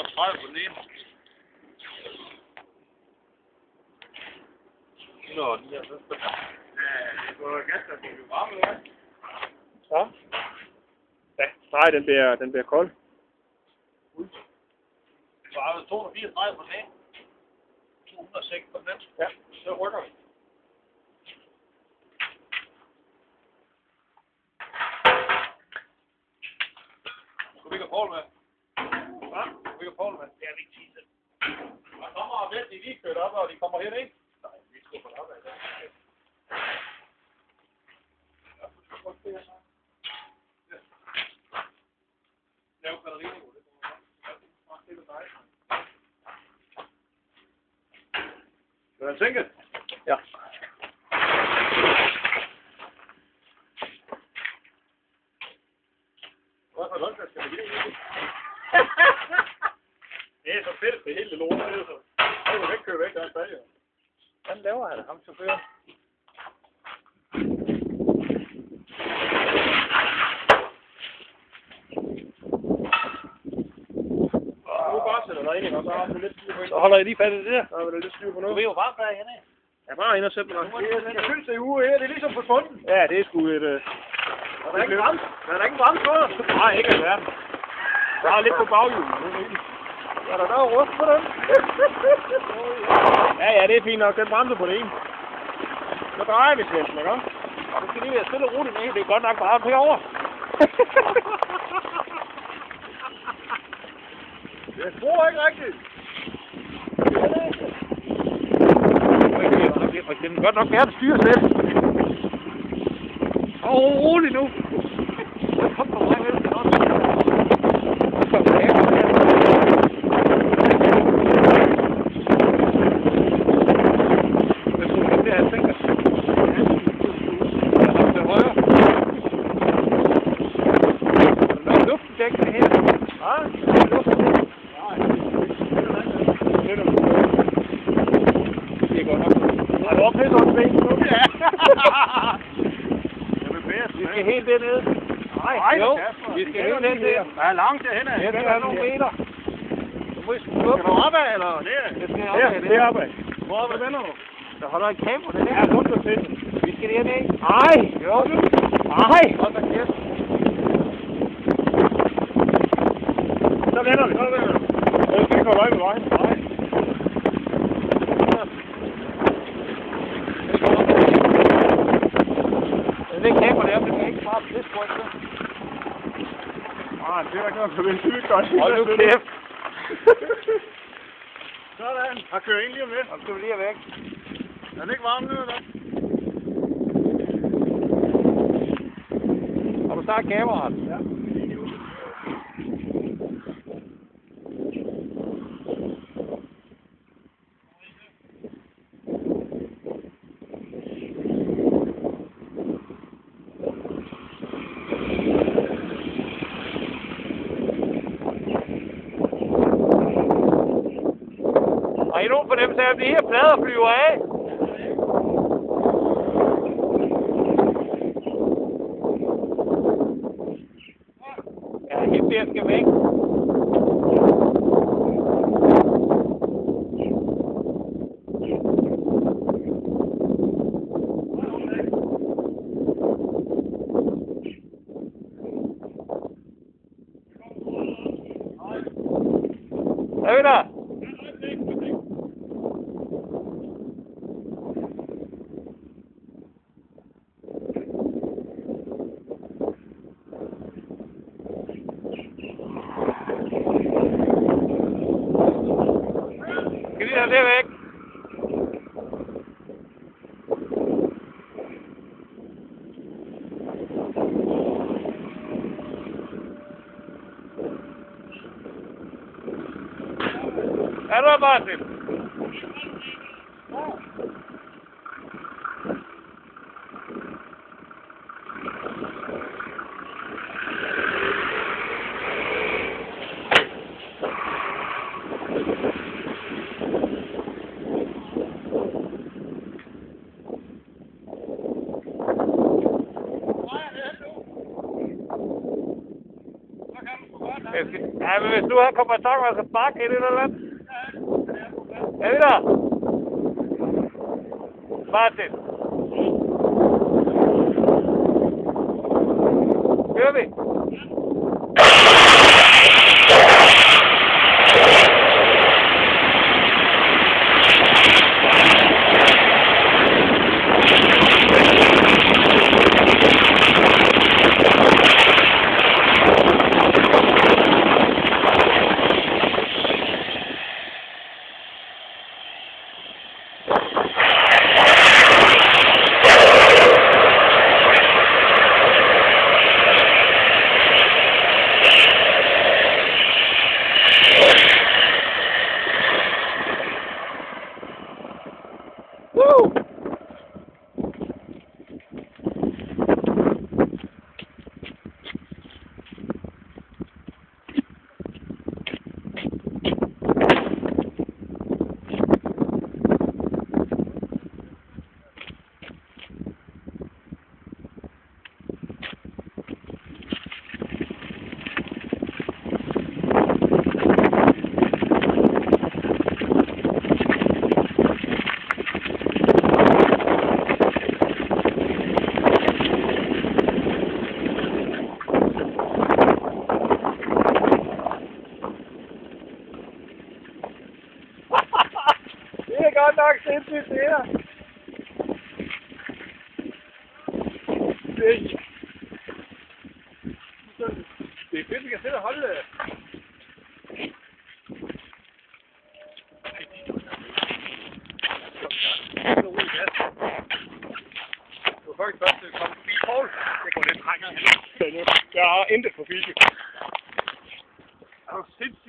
32 på den ene. Nå, den her, så skal det går gas, der bliver varme, eller hvad? Så. Ja, nej, den bliver kold. Så har vi 234 på den ene. 206 på den anden. Ja. Så rykker vi. Skal vi ikke have Poul med? Hvad? Skal vi ikke have Poul med? Det er vigtigt tid. Og kommer og vent, de lige kørt op, og de kommer her, ikke? Nej, vi skal på op af det. Lav batterier på det. Skal den sænke? Ja. Hvad for noget, der skal vi ikke? Det er så fedt, det hele lort. Det er så. Så kan du ikke køre væk, der er stadig. Hvordan laver han ham chauffør? Nu bare sætter dig ind, og så har du lidt styr på det. Så holder jeg lige fat i det der. Så er der lidt styr på Du noget. ved jo varmt, der er henne. Ja, bare ind og sæt mig der. Jeg synes, det er uge her. Det er ligesom på svunden. Ja, det er sgu et... Der er ikke varmt. Der er ikke varmt på dig. Nej, ikke alverden. Der er lidt på baghjulet. Er der noget rust på den? Ja, det er fint nok. Den bremser på det ene. Så drejer vi svælsen, ikke? Du skal lige være stille og roligt med. Det er godt nok varmt herovre. Jeg tror ikke rigtigt. Det kan godt nok være, at styre selv. Rolig nu. Kom på mig, vel? Vi skal helt dernede. Nej, jo. Vi skal helt ned der. Der er langt derhen. Ja, der er nogle meter. Du må sgu opad, eller? Det skal opad. Det er opad. Hvor opad vender du? Der holder en kamera. Det er rundt og fedt. Vi skal derned. Nej. Jo. Nej. Hold da kæft. Så vender vi. Jeg skal ikke holde øje med vejen. Nej. Det er kamera der, det kan ikke bare pisse på det. Nej, det er ikke noget for den syge godt. Hold nu kæft. Sådan. Har kørt ind lige om lidt. Og skal vi lige væk. Er den ikke varm nu, eller? Har du startet kameraet? Ja. Har I nogen fornemmelse af, at de her plader flyver af? Ja, helt der skal væk. Er vi der? Skal vi have det væk? Er du der, Martin? Ja, men hvis du her kommer i tanke, og skal sparke et eller andet. Er vi der? Martin. Kører vi? Woo! Det er godt nok sindssygt, det her. Det er fedt, vi kan sidde og holde det. Du var faktisk først til at komme forbi Poul. Det går lidt trækker. Jeg har intet for fisket. Er du sindssygt?